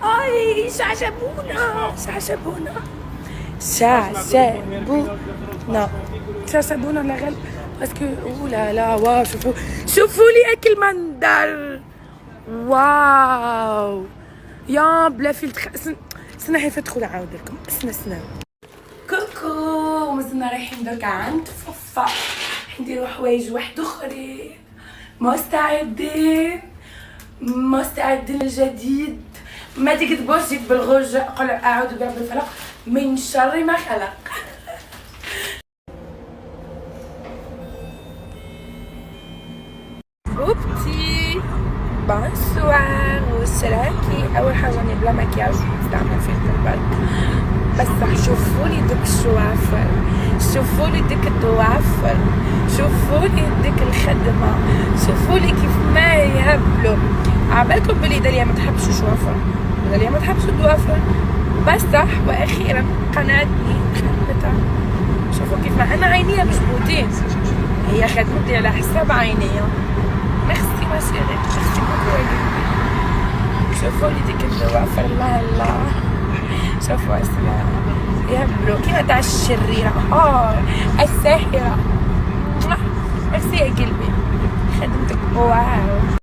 اي شعشبونا شعشبونا شعشبونا شعشبونا لا غل باسكو اولا لا واو شوفوا لي اكل مندر واو يا بلا فلتر استنى حيت ادخل نعاود لكم استنى كوكو مازلنا رايحين دركا عند فوفا نديرو حوايج واحد اخرين مستعدين للجديد ما تكذبوش جيت بالغوج قل اعوذ برب الفلق من شر ما خلق بوبتي بونسوار وسراكي اول حاجه راني بلا مكياج نستعمل فلتر البرد بس شوفولي دوك الشوافر شوفولي ديك الضوافر شوفولي ديك الخدمه شوفولي كيف ما يهبلوا عبالكم بلي داليا ما تحبش الشوافر داليا ما تحبش الضوافر بصح واخيرا قنعتني خدمتها شوفوا كيف ما انا عينيا مجبوطين هي خدمتي على حساب عينيا ميرسي ما سيري ميرسي بوكو شوفوا لي ديك الضوافر الله شوفوا اسمها يهبلوا كيما تاع الشريرة الساحرة ميرسي يا قلبي خدمتك واو